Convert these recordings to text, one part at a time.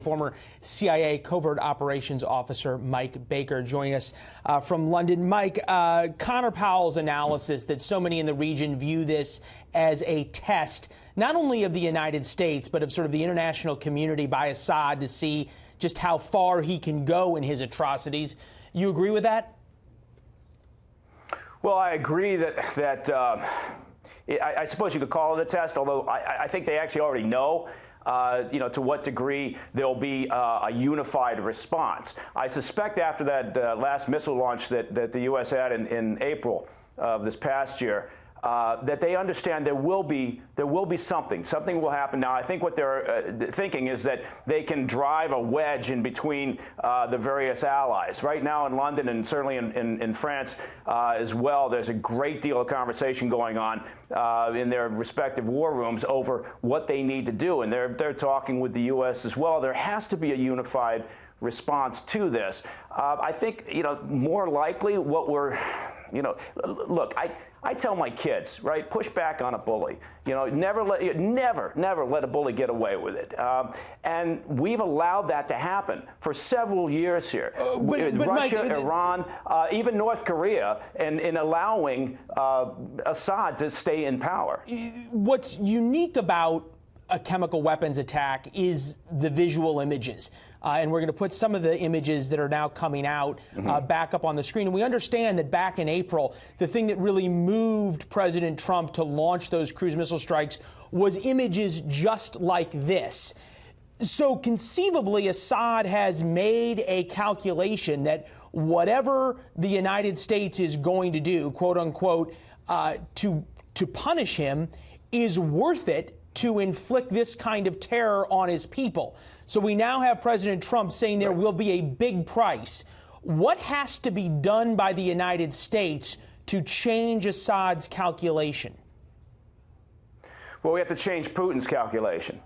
former CIA covert operations officer Mike Baker joining us from London. Mike, Connor Powell's analysis that so many in the region view this as a test, not only of the United States, but of sort of the international community by Assad to see just how far he can go in his atrocities. You agree with that? Well, I agree that I suppose you could call it a test, although I think they actually already know, to what degree there'll be a unified response. I suspect after that last missile launch that the U.S. had in April of this past year, that they understand there will be something will happen. Now, I think what they're thinking is that they can drive a wedge in between the various allies. Right now in London and certainly in France as well, there's a great deal of conversation going on in their respective war rooms over what they need to do, and they're talking with the U.S. as well. There has to be a unified response to this. I think, more likely what we're, look, I tell my kids, right, push back on a bully. Never let a bully get away with it. And we've allowed that to happen for several years here. Russia, Mike, Iran, even North Korea, in allowing Assad to stay in power. What's unique about a chemical weapons attack is the visual images. And we're going to put some of the images that are now coming out back up on the screen. And we understand that back in April, the thing that really moved President Trump to launch those cruise missile strikes was images just like this. So conceivably, Assad has made a calculation that whatever the United States is going to do, quote unquote, to punish him is worth it to inflict this kind of terror on his people. So we now have President Trump saying there will be a big price. What has to be done by the United States to change Assad's calculation? Well, we have to change Putin's calculation.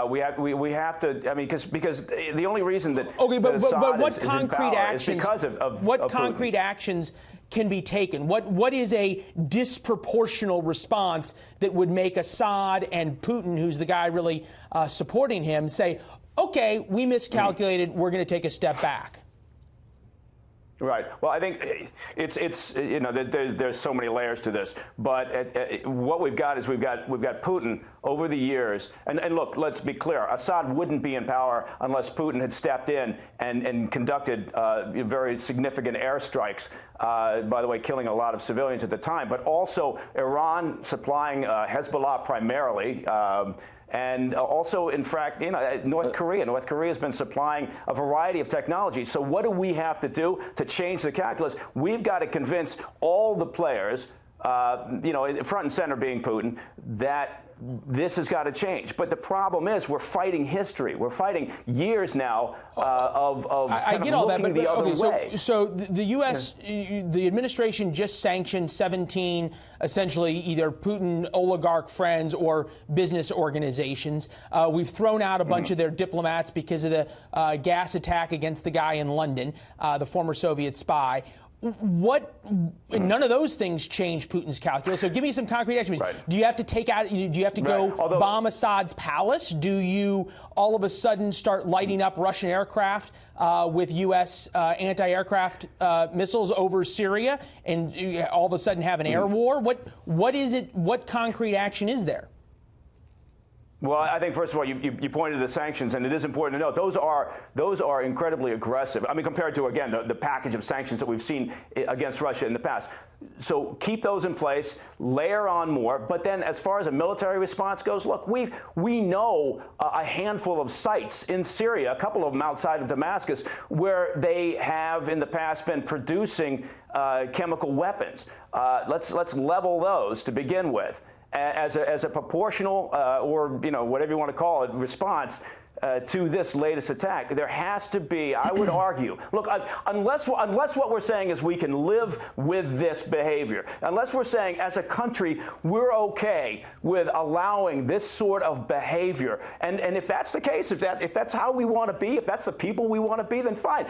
We have to. I mean, because the only reason that but what is concrete actions? Is because of what concrete actions can be taken? What is a disproportional response that would make Assad and Putin, who's the guy really supporting him, say, "Okay, we miscalculated. We're going to take a step back"? Right. Well, I think there's so many layers to this, but what we've got is we've got Putin over the years, and look, let's be clear, Assad wouldn't be in power unless Putin had stepped in and conducted very significant airstrikes. By the way, killing a lot of civilians at the time, but also Iran supplying Hezbollah primarily. And also, in fact, North Korea. North Korea has been supplying a variety of technologies. So what do we have to do to change the calculus? We've got to convince all the players, front and center being Putin, that this has got to change. But the problem is we're fighting history. We're fighting years now of I get all that, but the other way. So the U.S., the administration just sanctioned 17 essentially either Putin oligarch friends or business organizations. We've thrown out a bunch of their diplomats because of the gas attack against the guy in London, the former Soviet spy. None of those things change Putin's calculus. So give me some concrete actions. Right. Do you have to take out? Do you have to go bomb Assad's palace? Do you all of a sudden start lighting up Russian aircraft with U.S. anti-aircraft missiles over Syria, and all of a sudden have an air war? What is it? What concrete action is there? Well, I think, first of all, you pointed to the sanctions, and it is important to note those are incredibly aggressive. I mean, compared to, again, the package of sanctions that we've seen against Russia in the past. So keep those in place, layer on more. But then as far as a military response goes, look, we know a handful of sites in Syria, a couple of them outside of Damascus, where they have in the past been producing chemical weapons. Let's level those to begin with. As a proportional or whatever you want to call it response to this latest attack. There has to be, I would argue, look, unless what we're saying is we can live with this behavior, unless we're saying as a country we're okay with allowing this sort of behavior, and if that's the case, if that's how we want to be, if that's the people we want to be, then fine.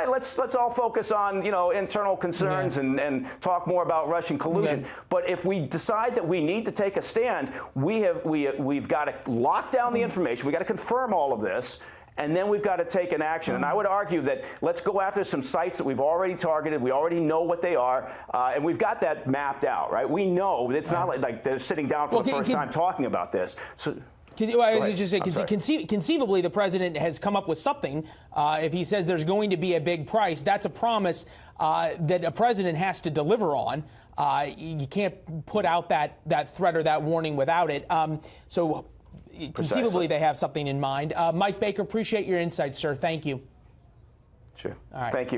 Let's all focus on internal concerns and talk more about Russian collusion. But if we decide that we need to take a stand, we've got to lock down the information. We got to confirm all of this, and then we've got to take an action. And I would argue that let's go after some sites that we've already targeted. We already know what they are, and we've got that mapped out, right? We know it's not like they're sitting down for the first time talking about this. So. Conceivably, the president has come up with something. If he says there's going to be a big price, that's a promise that a president has to deliver on. You can't put out that threat or that warning without it. Conceivably, they have something in mind. Mike Baker, appreciate your insights, sir. Thank you. Sure. All right. Thank you.